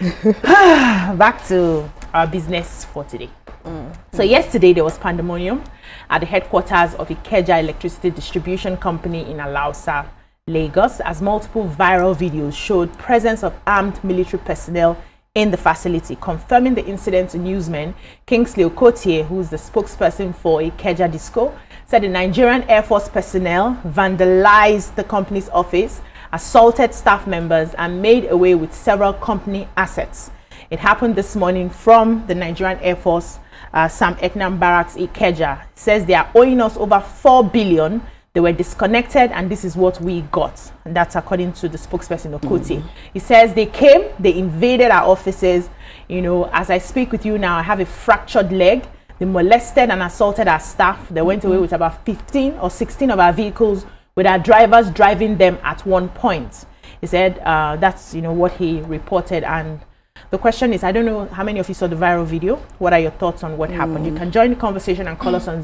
Back to our business for today. So yesterday there was pandemonium at the headquarters of Ikeja Electricity Distribution Company in Alausa, Lagos, as multiple viral videos showed presence of armed military personnel in the facility. Confirming the incident to newsmen, Kingsley Okotie, who is the spokesperson for Ikeja Disco, said the Nigerian Air Force personnel vandalized the company's office, assaulted staff members, and made away with several company assets. It happened this morning from the Nigerian Air Force Sam Eknam Barracks, Ikeja. Says they are owing us over 4 billion. They were disconnected, and this is what we got. And that's according to the spokesperson Okoti. He says they came, they invaded our offices. You know, as I speak with you now, I have a fractured leg. They molested and assaulted our staff. They went away with about 15 or 16 of our vehicles, with our drivers driving them at one point. He said that's, you know, what he reported. And the question is, I don't know how many of you saw the viral video. What are your thoughts on what happened? You can join the conversation and call us on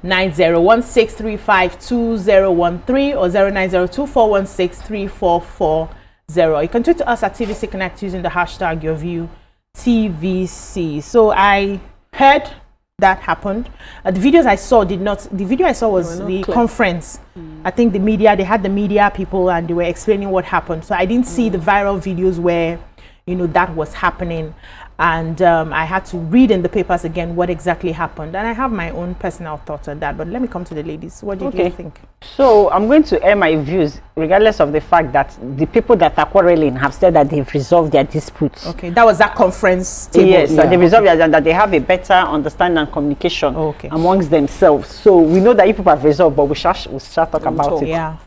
09016352013 or 09024163440. You can tweet to us at TVC Connect using the hashtag YourViewTVC. So I heard that happened. The videos I saw did not. The video I saw was the conference. I think the media, they had the media people and they were explaining what happened. So I didn't see the viral videos where, you know, that was happening. And I had to read in the papers again what exactly happened. And I have my own personal thoughts on that. But let me come to the ladies. What did you think? So I'm going to air my views, regardless of the fact that the people that are quarreling have said that they've resolved their disputes. Okay, that was that conference table. Yes, that they resolved that they have a better understanding and communication amongst themselves. So we know that you people have resolved, but we shall talk about it. Yeah.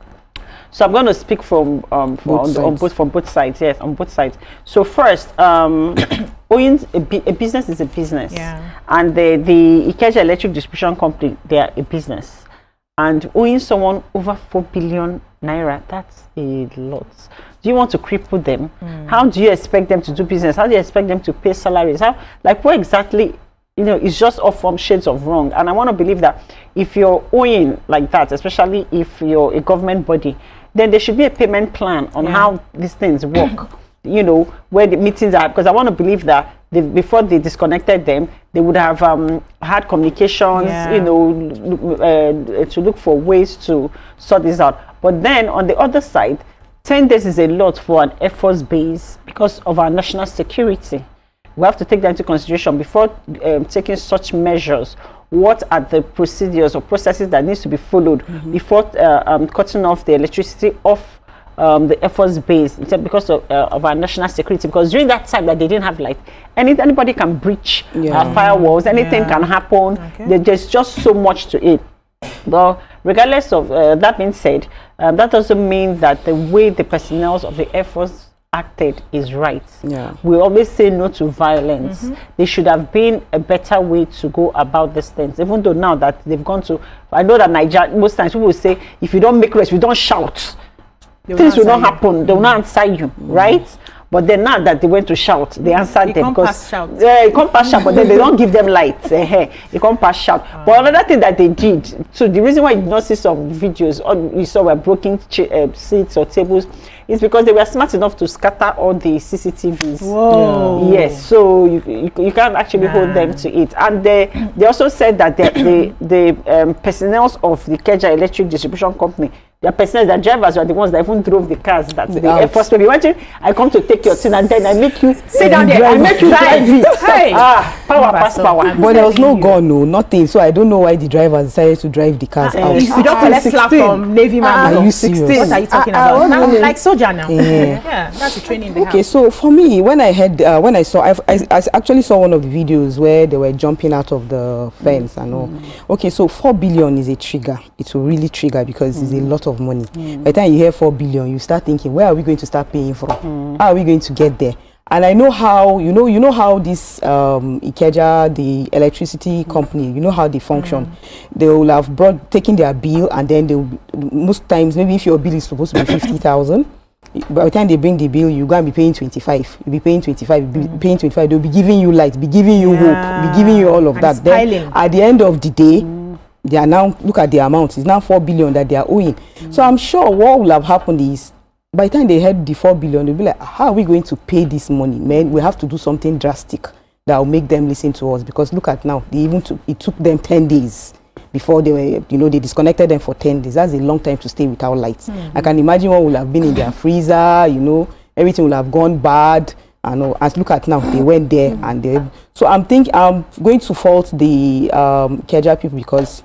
So I'm going to speak from both sides. Yes, on both sides. So first, owning a business is a business, and the Ikeja Electric Distribution Company, they are a business, and owing someone over 4 billion naira, that's a lot. Do you want to cripple them? How do you expect them to do business? How do you expect them to pay salaries? How, like, what exactly? You know, it's just all from shades of wrong. And I want to believe that if you're owing like that, especially if you're a government body, then there should be a payment plan on how these things work. You know, where the meetings are, because I want to believe that before they disconnected them, they would have had communications, you know, to look for ways to sort this out. But then on the other side, 10 days is a lot for an Air Force base because of our national security. We have to take that into consideration before taking such measures. What are the procedures or processes that needs to be followed before cutting off the electricity off the Air Force base, because of our national security? Because during that time that they didn't have light, anybody can breach firewalls, anything can happen. There's just so much to it. But regardless of that being said, that doesn't mean that the way the personnel of the Air Force acted is right. We always say no to violence. There should have been a better way to go about these things, even though now that they've gone to, I know that Nigeria, most times people will say, if you don't make rest, you don't shout, things will not happen. They will not answer you, right? But then now that they went to shout, they answered them because you can't pass shout, but then they don't give them light. You can't pass shout. But another thing that they did, so the reason why you did not see some videos or you saw were broken seats or tables, is because they were smart enough to scatter all the CCTVs. Whoa. Yes, so you can't actually hold them to it. And they also said that the personnel of the Ikeja Electric Distribution Company, the personnel, the drivers were the ones that even drove the cars that the Air Force. Imagine I come to take your thing and then I make you sit down there, I make you drive it. Power pass power. But there was no gun, no nothing. So I don't know why the drivers decided to drive the cars out. You don't collect slap from Navy man. Are you 16? What are you talking about? Now, like soldier now. Yeah, that's the training. Okay, so for me, when I heard, when I actually saw one of the videos where they were jumping out of the fence and all. Okay, so 4 billion is a trigger. It will really trigger because it's a lot of money. By the time you hear 4 billion, you start thinking, where are we going to start paying from? How are we going to get there? And I know how, you know how this Ikeja, the electricity company, you know how they function. They will have taken their bill, and then they will, most times, maybe if your bill is supposed to be 50,000, by the time they bring the bill, you're going to be paying 25. You'll be paying 25. You'll be paying 25. They'll be giving you light, be giving you hope, be giving you all of that. Then at the end of the day, they are now, look at the amount. It's now 4 billion that they are owing. So I'm sure what will have happened is, by the time they had the 4 billion, they'll be like, how are we going to pay this money, man? We have to do something drastic that will make them listen to us, because look at now, it took them 10 days before they were, they disconnected them for 10 days. That's a long time to stay without lights. I can imagine what will have been in their freezer, everything will have gone bad. And as look at now, they went there and so I'm going to fault the Ikeja people, because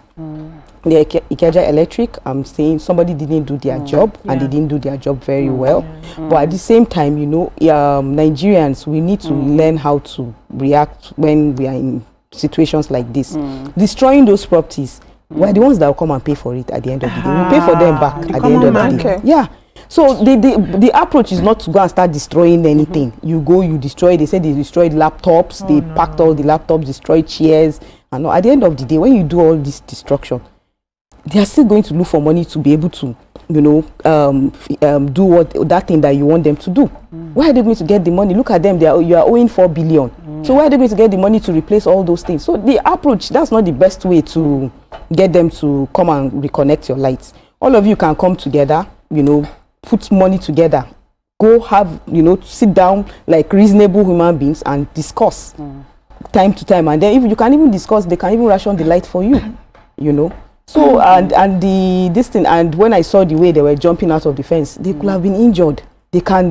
the Ikeja Electric, I'm saying somebody didn't do their job, and they didn't do their job very well. But at the same time, Nigerians, we need to learn how to react when we are in situations like this. Destroying those properties, we're the ones that will come and pay for it at the end of the day. We'll pay for them back at the end of the day. Yeah. So the approach is not to go and start destroying anything. You go, you destroy. They said they destroyed laptops. They packed all the laptops, destroyed chairs. And at the end of the day, when you do all this destruction, they are still going to look for money to be able to, do that thing that you want them to do. Where are they going to get the money? Look at them. You are owing 4 billion. So where are they going to get the money to replace all those things? So the approach, that's not the best way to get them to come and reconnect your lights. All of you can come together, put money together, go have, sit down like reasonable human beings and discuss time to time. And then if you can even discuss, they can even ration the light for you, So, and when I saw the way they were jumping out of the fence, they could have been injured.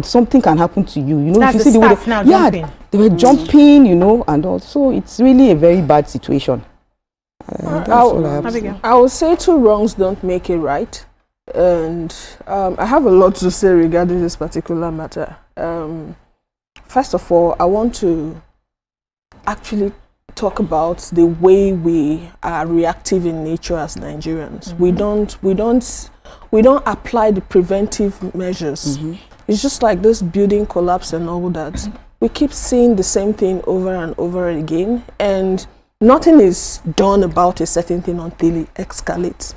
Something can happen to you, That's if you see the way jumping. They were jumping, and all. So it's really a very bad situation. I would say 2 wrongs don't make it right. And I have a lot to say regarding this particular matter. First of all, I want to actually talk about the way we are reactive in nature as Nigerians. We don't apply the preventive measures. It's just like this building collapse and all that. We keep seeing the same thing over and over again, and nothing is done about a certain thing until it escalates.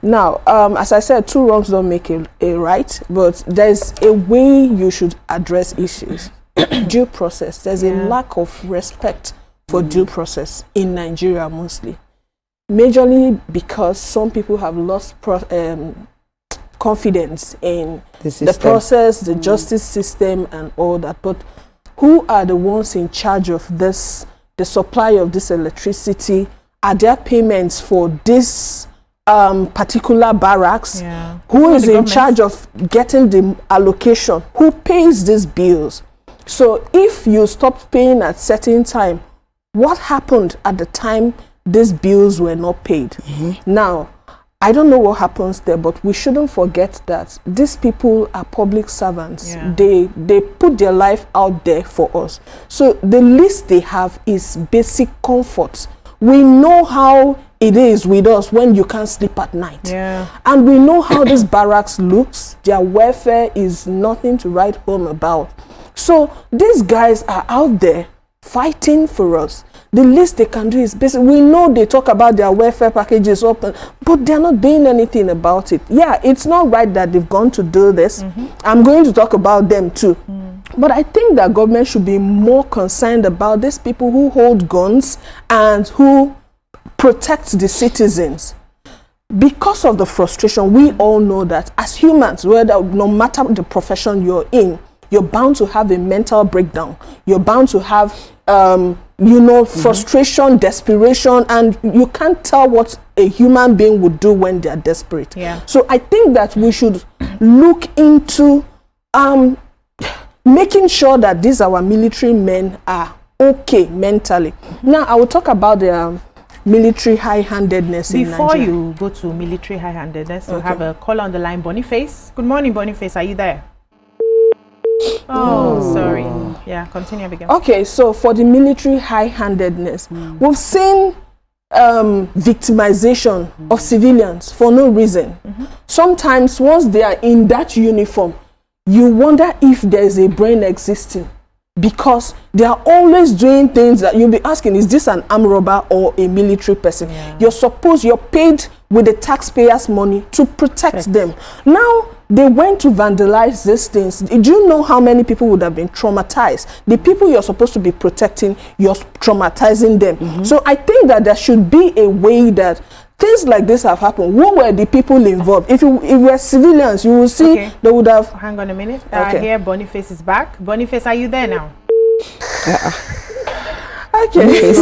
Now, as I said, 2 wrongs don't make a right, but there's a way you should address issues. Due process. There's a lack of respect for due process in Nigeria mostly. Majorly because some people have lost confidence in the process, the justice system and all that. But who are the ones in charge of this, the supply of this electricity? Are there payments for this particular barracks? Who is in charge of getting the allocation? Who pays these bills? So if you stop paying at certain time, what happened at the time these bills were not paid? Now, I don't know what happens there, but we shouldn't forget that these people are public servants. They put their life out there for us. So the least they have is basic comfort. We know how it is with us when you can't sleep at night. And we know how this barracks looks. Their welfare is nothing to write home about. So these guys are out there fighting for us. The least they can do is basically, we know they talk about their welfare packages open, but they're not doing anything about it. Yeah, it's not right that they've gone to do this. I'm going to talk about them too. But I think that government should be more concerned about these people who hold guns and who protect the citizens. Because of the frustration, we all know that as humans, no matter the profession you're in, you're bound to have a mental breakdown. You're bound to have, frustration, desperation, and you can't tell what a human being would do when they're desperate. So I think that we should look into making sure that these our military men are okay mentally. Now, I will talk about the military high-handedness in Nigeria. Before you go to military high-handedness, we have a caller on the line, Boniface. Good morning, Boniface. Are you there? Oh, sorry. Yeah, continue again. Okay, so for the military high-handedness, we've seen victimization of civilians for no reason. Sometimes once they are in that uniform, you wonder if there's a brain existing, because they are always doing things that you'll be asking, is this an armed robber or a military person? You're paid with the taxpayers' money to protect them. Now, they went to vandalize these things. Do you know how many people would have been traumatized? The people you're supposed to be protecting, you're traumatizing them. So I think that there should be a way that things like this have happened. Who were the people involved? If we're civilians, you will see they would have. Hang on a minute. Here Boniface is back. Boniface, are you there now? Okay.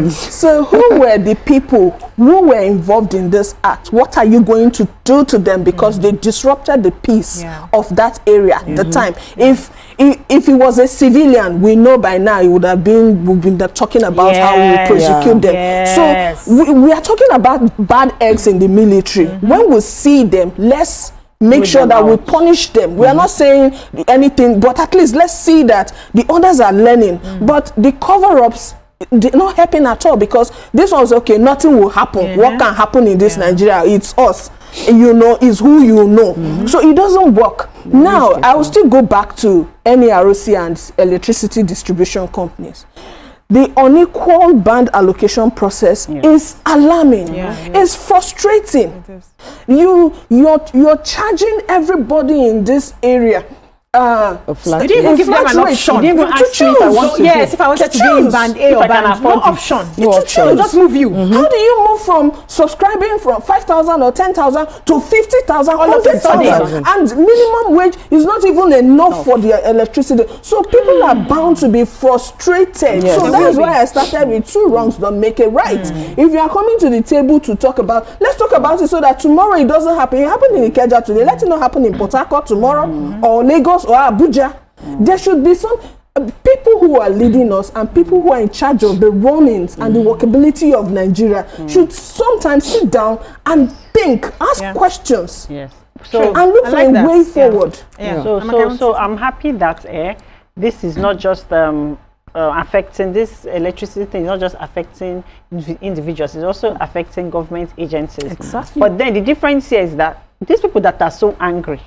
So who were the people who were involved in this act? What are you going to do to them because they disrupted the peace of that area at the time? If it was a civilian, we know by now it would have been, we've been talking about how we prosecute them. So we are talking about bad eggs in the military. When we see them, let's make sure that we punish them. We are not saying anything, but at least let's see that the others are learning. But the cover-ups, they're not helping at all, because this one's okay, nothing will happen. What can happen in this Nigeria? It's us, you know, is who you know. So it doesn't work. Now I will still go back to NEROC and electricity distribution companies. The unequal band allocation process is alarming. It's frustrating. You're charging everybody in this area they didn't even give them an option. They didn't even ask me if I want to yes, if I wanted to be in band A or band, no option. They just move you. How do you move from subscribing from 5,000 or 10,000 to 50,000, 100,000? And minimum wage is not even enough for the electricity. So people are bound to be frustrated. So that's why I started with two wrongs don't make it right. If you are coming to the table to talk about, let's talk about it so that tomorrow it doesn't happen. It happened in Ikeja today. Let it not happen in Port Harcourt tomorrow or Lagos or Abuja. There should be some people who are leading us and people who are in charge of the runnings and the workability of Nigeria should sometimes sit down and think, ask questions, so and look for a way forward. So I'm happy that this is not just affecting this electricity thing, not just affecting individuals, it's also affecting government agencies. Exactly. But then the difference here is that these people that are so angry,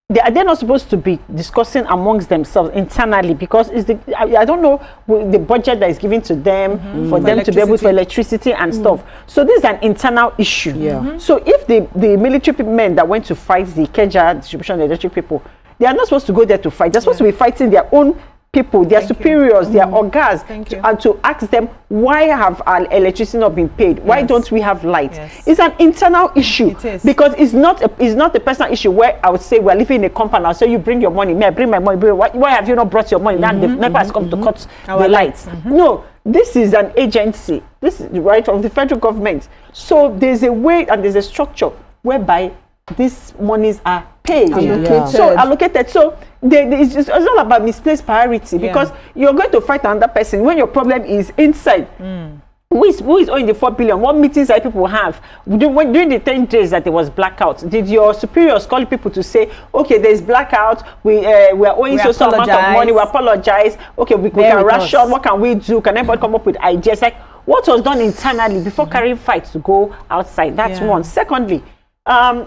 they're not supposed to be discussing amongst themselves internally, because it's I don't know the budget that is given to them for them to be able to electricity and stuff. So this is an internal issue. So if the military men that went to fight the Ikeja distribution of the electric people, they are not supposed to go there to fight. They're supposed to be fighting their own people, their superiors, their ogas, and to ask them, why have our electricity not been paid? Why don't we have light? It's an internal issue, because it's not a personal issue where I would say we're living in a compound. I'll say you bring your money, may I bring my money? Why have you not brought your money? Now the NEPA has come to cut the lights. No, this is an agency. This is right of the federal government. So there's a way and there's a structure whereby these monies are paid, allocated. So it's all about misplaced priority, because you're going to fight another person when your problem is inside. Who is owing the 4 billion? What meetings that people have? During the 10 days that there was blackout, did your superiors call people to say, okay, there's blackout, we are owing so amount of money, we apologize, okay, we can ration, what can we do? Can everybody come up with ideas? Like, what was done internally before carrying fights to go outside? That's one. Secondly,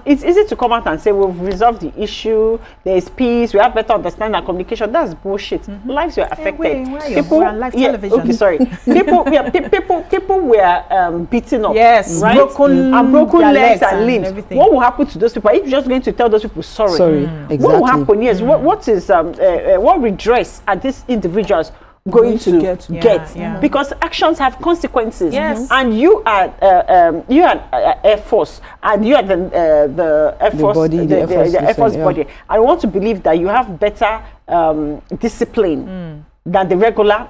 it's easy to come out and say we've resolved the issue, there is peace, we have better understanding and communication. That's bullshit. Lives were affected. People on live television. Okay, sorry. People were beaten up. Right? Broken legs and limbs. What will happen to those people? Are you just going to tell those people sorry? Exactly. What will happen? Yes. What redress are these individuals going to get? Because actions have consequences. And you are Air Force, and you are the Air Force, the Air Force body. I want to believe that you have better discipline than the regular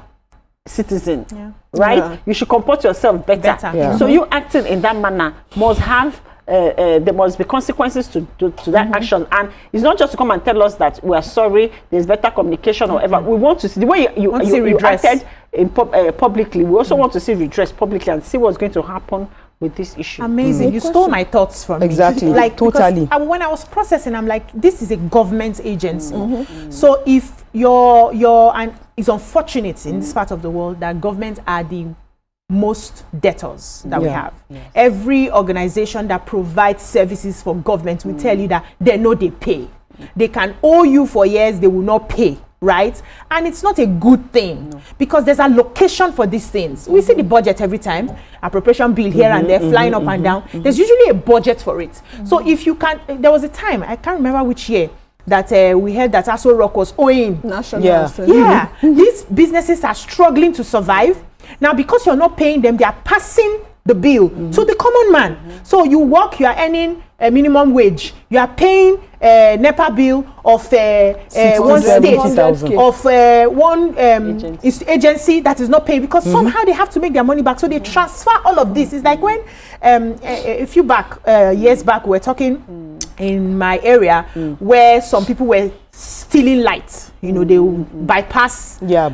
citizen, right? You should comport yourself better. So you acting in that manner must have there must be consequences to that action. And it's not just to come and tell us that we are sorry, there's better communication or whatever. We want to see the way you acted in publicly. We also want to see redress publicly and see what's going to happen with this issue. Amazing. You stole my thoughts from me. Like totally. When I was processing, I'm like, this is a government agency. So if and it's unfortunate in this part of the world that governments are the most debtors that we have. Every organization that provides services for government will tell you that they know they pay. They can owe you for years, they will not pay, right? And it's not a good thing because there's allocation for these things. We see the budget every time, appropriation bill here and there, flying up and down. There's usually a budget for it. So if you can, there was a time, I can't remember which year, that we heard that Aso Rock was owing. These businesses are struggling to survive. Now, because you're not paying them, they are passing the bill to the common man. So you work, you are earning a minimum wage, you are paying a NEPA bill of one state, of one agency that is not paying, because somehow they have to make their money back. So they transfer all of this. It's like when a few years back, we were talking in my area where some people were stealing lights. You know, they will bypass. Their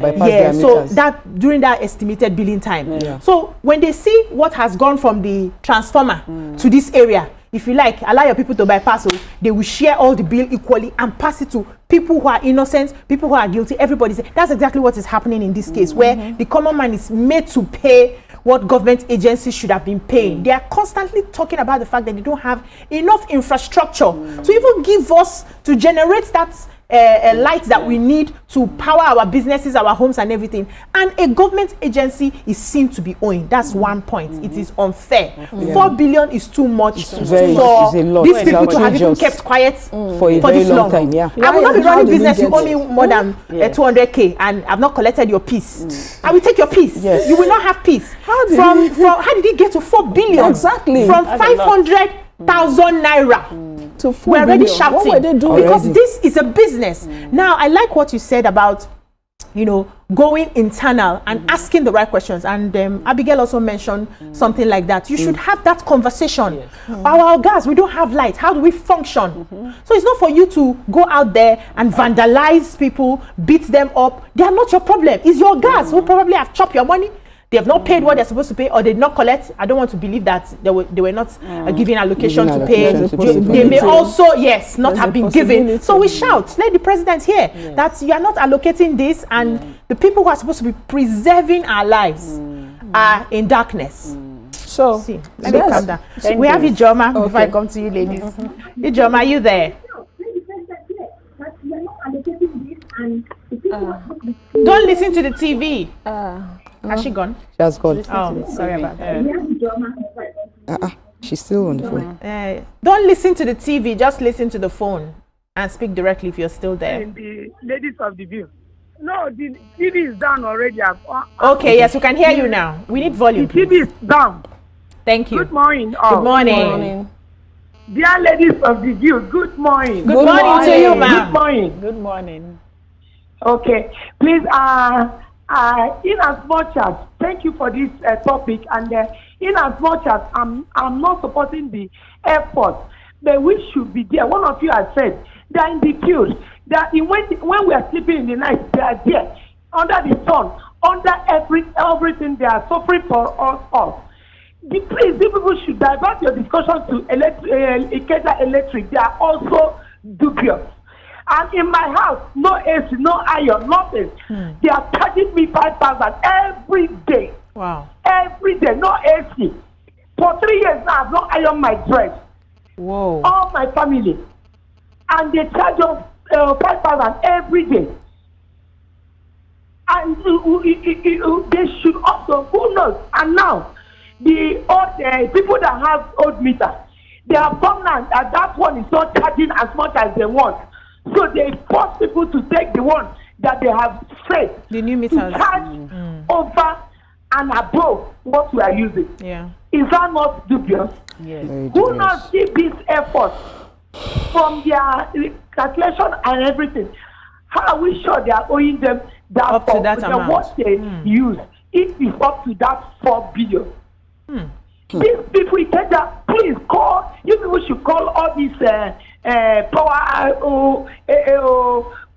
so meters. That during that estimated billing time. So when they see what has gone from the transformer to this area, if you like, allow your people to bypass, so they will share all the bill equally and pass it to people who are innocent, people who are guilty. Everybody. That's exactly what is happening in this case, where the common man is made to pay what government agencies should have been paying. They are constantly talking about the fact that they don't have enough infrastructure to even give us, to generate that light that we need to power our businesses, our homes and everything. And a government agency is seen to be owing. That's one point. It is unfair. 4 billion is too much for these people to have even kept quiet for this long time. I will not be running business. You owe me more than 200k and I've not collected your piece. I will take your piece. You will not have peace. How did it get to 4 billion? Exactly. From 500,000 naira. We're already shouting. What were they doing? Because this is a business. Now, I like what you said about, you know, going internal and asking the right questions. And Abigail also mentioned something like that. You should have that conversation. Our gas, we don't have light. How do we function? So it's not for you to go out there and vandalize people, beat them up. They are not your problem. It's your gas who probably have chopped your money. They have not paid what they're supposed to pay, or they did not collect. I don't want to believe that they were not given allocation to pay. They may also, not have been given. So we shout, let the president hear that you are not allocating this, and the people who are supposed to be preserving our lives are in darkness. So, let me calm down. We have Ijoma before I come to you, ladies. Ijoma, are you there? Don't listen to the TV. Has she gone? She has gone. Oh, sorry about that. She's still on the phone. Don't listen to the TV. Just listen to the phone and speak directly if you're still there. And the ladies of the view. No, the TV is down already. Okay, yes, we can hear you now. We need volume. The TV is down. Thank you. Good morning. Good morning. Dear ladies of the view, good morning. Good morning to you, ma'am. Good morning. Good morning. Okay, please, in as much as, thank you for this topic, and in as much as I'm not supporting the effort, but we should be there. One of you has said they're in the field, that when we are sleeping in the night, they are there, under the sun, under everything, they are suffering for us. Please, people should divert your discussion to Ikeja Electric. They are also dubious. And in my house, no AC, no iron, nothing. They are charging me 5,000 every day. Wow. Every day, no AC. For 3 years now, I've not ironed my dress. Whoa. All my family. And they charge us 5,000 every day. And they should also, who knows? And now, the old people that have old meter, they have come now, and that one is not charging as much as they want. So they force people to take the one that they have set, the new meters, to charge over and above what we are using. Yeah. Is that not dubious? Yes. Who not see this effort from their calculation and everything? How are we sure they are owing them that up to that amount? What they use, if it's up to that 4 billion. These people, please call. You people should call all these power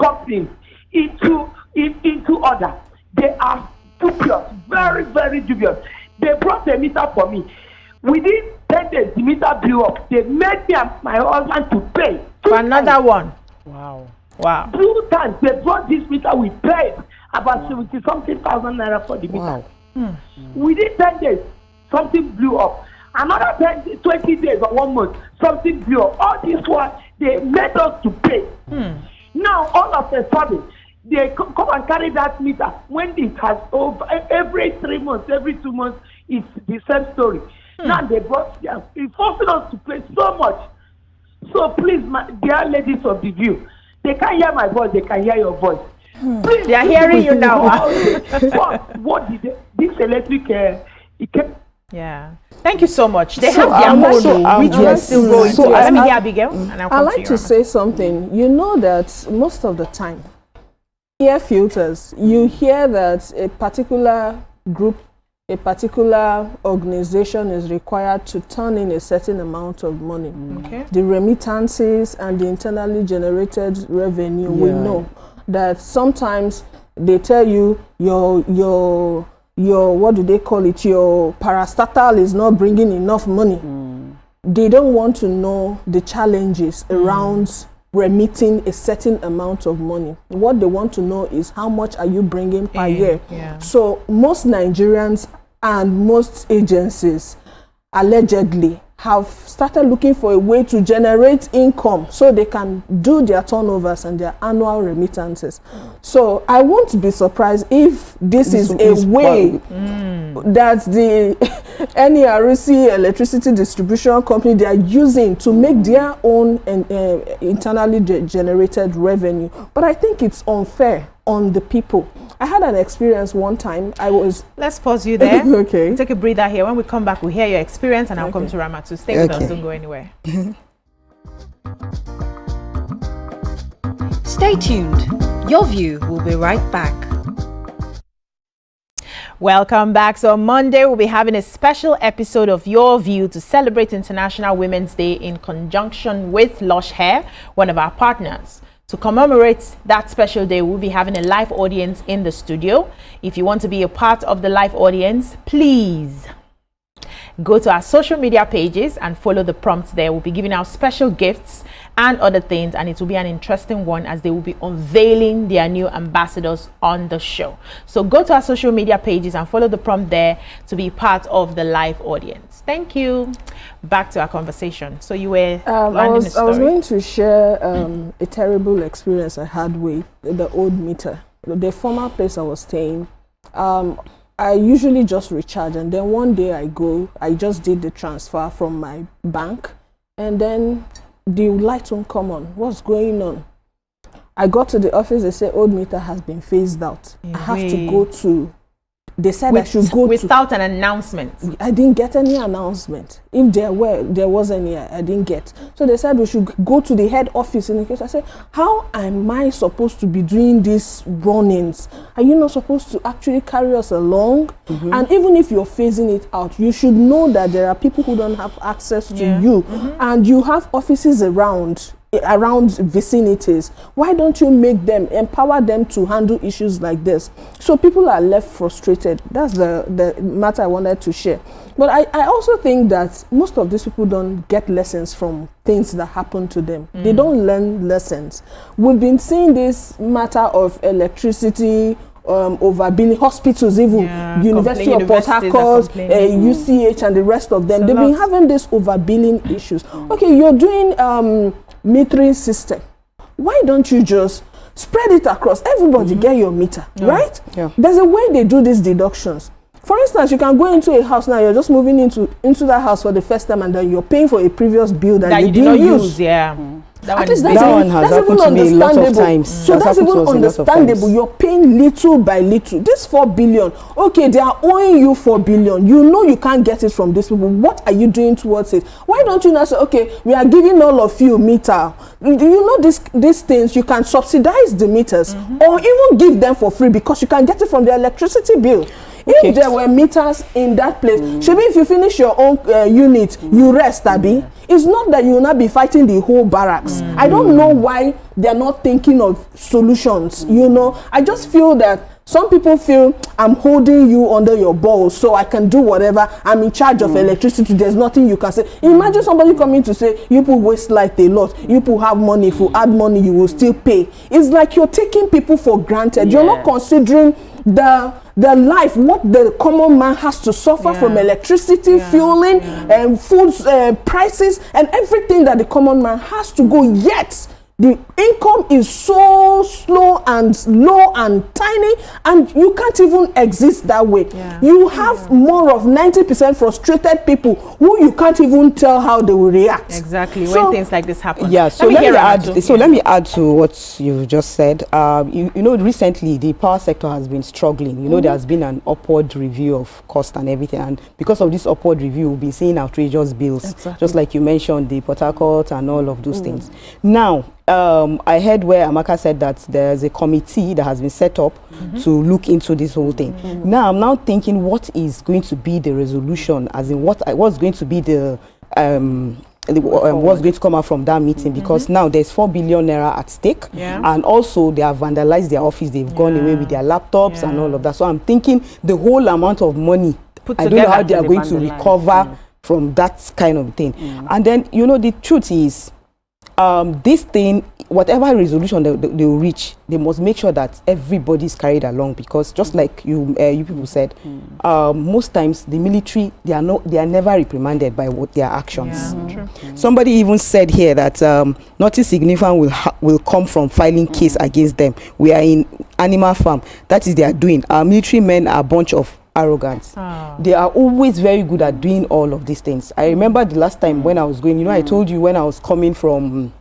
companies into order. They are dubious, very, very dubious. They brought the meter for me. Within 10 days, the meter blew up. They made me and my husband to pay. For another one. Wow. 2 times they brought this meter. We paid about 70-something thousand naira for the meter. Within 10 days, something blew up. Another 20 days or 1 month, something blew up. All this one, they made us to pay. Now, all of a sudden, they come and carry that meter when it has over every 3 months, every 2 months, it's the same story. Now they brought it's forcing us to pay so much. So please, my dear ladies of the view, they can't hear my voice, they can hear your voice. Please, they are hearing you now. What did this electric Yeah. Thank you so much. They have their own. Which one still going? So let me hear Abigail, and I'll come I'd like to say something. You know that most of the time, air filters, you hear that a particular group, a particular organization is required to turn in a certain amount of money. Okay. The remittances and the internally generated revenue, we know that sometimes they tell you your what do they call it, your parastatal is not bringing enough money. They don't want to know the challenges around remitting a certain amount of money. What they want to know is how much are you bringing per year. So most Nigerians and most agencies allegedly have started looking for a way to generate income so they can do their turnovers and their annual remittances. So I won't be surprised if this is a way that the NERC electricity distribution company, they are using to make their own internally generated revenue. But I think it's unfair on the people. I had an experience one time. Let's pause you there. Okay. Take a breather here. When we come back, we'll hear your experience, and I'll come to Rama to stay with us. Don't go anywhere. Stay tuned. Your View will be right back. Welcome back. So on Monday, we'll be having a special episode of Your View to celebrate International Women's Day in conjunction with Lush Hair, one of our partners. To commemorate that special day, we'll be having a live audience in the studio. If you want to be a part of the live audience, please go to our social media pages and follow the prompts there. We'll be giving out special gifts and other things, and it will be an interesting one as they will be unveiling their new ambassadors on the show. So go to our social media pages and follow the prompt there to be part of the live audience. Thank you. Back to our conversation. So you were I was going to share a terrible experience I had with the old meter. The former place I was staying, I usually just recharge, and then one day I just did the transfer from my bank, and then the light won't come on. What's going on? I got to the office, they say old meter has been phased out. I have to go to, they said I should go without an announcement. I didn't get any announcement. If there was any, I didn't get. So they said we should go to the head office in the case. I said, how am I supposed to be doing these run-ins? Are you not supposed to actually carry us along? And even if you're phasing it out, you should know that there are people who don't have access to you, and you have offices around vicinities. Why don't you empower them to handle issues like this? So people are left frustrated. That's the matter I wanted to share. But I also think that most of these people don't get lessons from things that happen to them. They don't learn lessons. We've been seeing this matter of electricity, overbilling, hospitals, even University of Port Harcourt, UCH, and the rest of them. They've been having this overbilling issues. Okay, you're doing metering system. Why don't you just spread it across? Everybody get your meter, right? There's a way they do these deductions. For instance, you can go into a house now, you're just moving into that house for the first time, and then you're paying for a previous bill that you didn't use. At least that's even understandable. So that's even understandable. You're paying little by little. This 4 billion, okay, they are owing you 4 billion. You know you can't get it from these people. What are you doing towards it? Why don't you now say, okay, we are giving all of you meter. You know these things, you can subsidize the meters or even give them for free because you can get it from the electricity bill. If there were meters in that place, maybe if you finish your own unit, you rest, Abi. It's not that you will not be fighting the whole barracks. I don't know why they're not thinking of solutions. You know, I just feel that some people feel I'm holding you under your balls so I can do whatever. I'm in charge of electricity. There's nothing you can say. Imagine somebody coming to say, you people waste light a lot. You people have money. If you add money, you will still pay. It's like you're taking people for granted. You're not considering the life, what the common man has to suffer from electricity, fueling, and food prices, and everything that the common man has to go. Yet the income is so slow and low and tiny, and you can't even exist that way. You have more of 90% frustrated people who you can't even tell how they will react. Exactly, so, when things like this happen. Yeah, so let me add to what you just said. You know, recently the power sector has been struggling. You know, there has been an upward review of cost and everything, and because of this upward review, we'll be seeing outrageous bills, just like you mentioned, the Port Harcourt and all of those things. Now, I heard where Amaka said that there's a committee that has been set up to look into this whole thing. Now, I'm now thinking, what is going to be the resolution, as in what's going to be the what's going to come out from that meeting, because now there's 4 billion naira at stake, and also they have vandalized their office, they've gone away with their laptops and all of that. So I'm thinking the whole amount of money, I don't know how they are going to recover from that kind of thing. And then, you know, the truth is, this thing, whatever resolution they will reach, they must make sure that everybody is carried along, because just like you people said, most times the military, they are never reprimanded by what their actions. Somebody even said here that nothing significant will come from filing case against them. We are in animal farm. That is, they are doing. Our military men are a bunch of arrogance. They are always very good at doing all of these things. I remember the last time when I was going, you know, I told you when I was coming from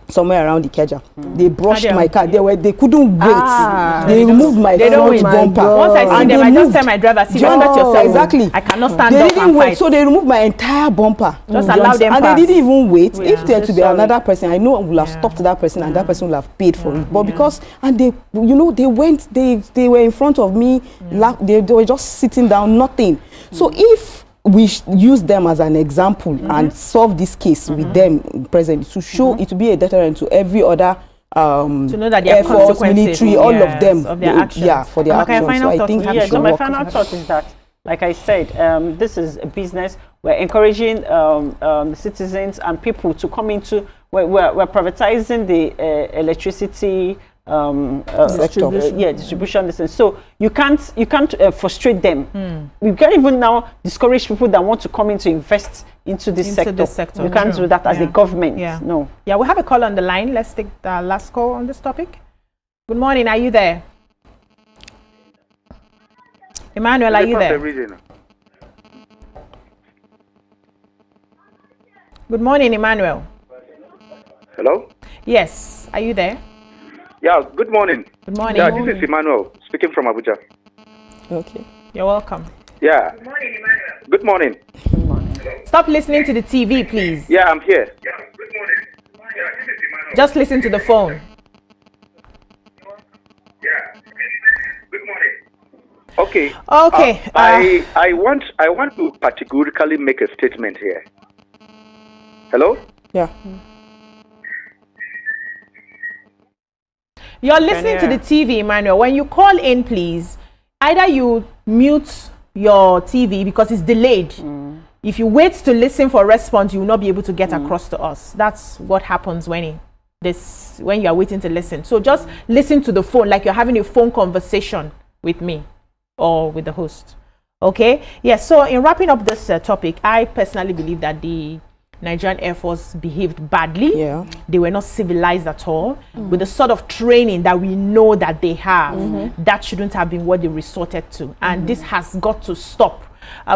somewhere around Ikeja, they brushed my car. They couldn't wait. They removed my front bumper. Once I see them, I just tell my driver, see, respect yourself. Exactly. I cannot stand they up didn't and wait, fight. so they removed my entire bumper. Just allow them and pass. they didn't even wait. If there to be another person, I know I would have stopped that person, and that person will have paid for it. But because, and they, you know, they were in front of me, they were just sitting down, nothing. So if we use them as an example and solve this case with them present, to show it to be a deterrent to every other to know that there are consequences, military, all of them, of their actions. Yeah, for their actions. So I think so my final thought is that, like I said, this is a business. We're encouraging the citizens and people to come into. We're privatizing the electricity distribution. Listen, so you can't frustrate them. You can't even now discourage people that want to come in to invest into this sector. You can't do that as a government. No. Yeah, we have a call on the line. Let's take the last call on this topic. Good morning. Are you there? Emmanuel, are you there? Good morning, Emmanuel. Hello? Yes. Are you there? Yeah, good morning. Good morning. Yeah, this is Emmanuel speaking from Abuja. Okay. You're welcome. Yeah. Good morning, Emmanuel. Good morning. Good morning. Stop listening to the TV, please. Yeah, I'm here. Yeah, good morning. Yeah, this is Emmanuel. Just listen to the phone. Yeah. Good morning. Okay. Okay. I want to categorically make a statement here. Hello? Yeah. You're listening to the TV, Emmanuel. When you call in, please, either you mute your TV because it's delayed. If you wait to listen for a response, you will not be able to get across to us. That's what happens when you are waiting to listen. So just listen to the phone like you're having a phone conversation with me or with the host. Okay? Yes, so in wrapping up this topic, I personally believe that the Nigerian Air Force behaved badly. Yeah. They were not civilized at all. With the sort of training that we know that they have, that shouldn't have been what they resorted to. And this has got to stop.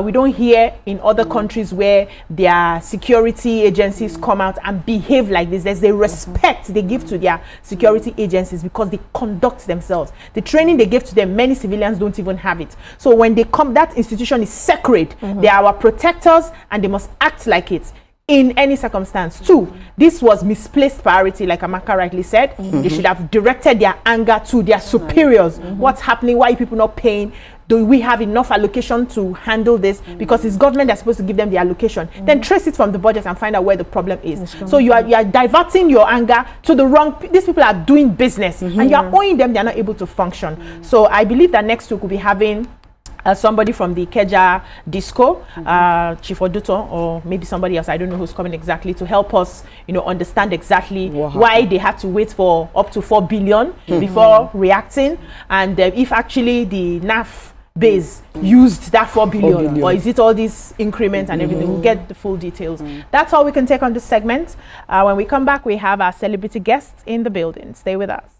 We don't hear in other countries where their security agencies come out and behave like this. There's a respect they give to their security agencies because they conduct themselves. The training they give to them, many civilians don't even have it. So when they come, that institution is sacred. They are our protectors and they must act like it in any circumstance. Two, this was misplaced priority, like Amaka rightly said. They should have directed their anger to their superiors. What's happening? Why are people not paying? Do we have enough allocation to handle this? Because it's government that's supposed to give them the allocation. Then trace it from the budget and find out where the problem is. So you are diverting your anger to the wrong. These people are doing business and you are owing them. They are not able to function. So I believe that next week we'll be having somebody from the Ikeja Disco, Chief Oduto, or maybe somebody else, I don't know who's coming exactly, to help us, understand exactly why they had to wait for up to 4 billion before reacting, and if actually the NAF base used that 4 billion, or is it all these increments and everything? We'll get the full details. That's all we can take on this segment. When we come back, we have our celebrity guests in the building. Stay with us.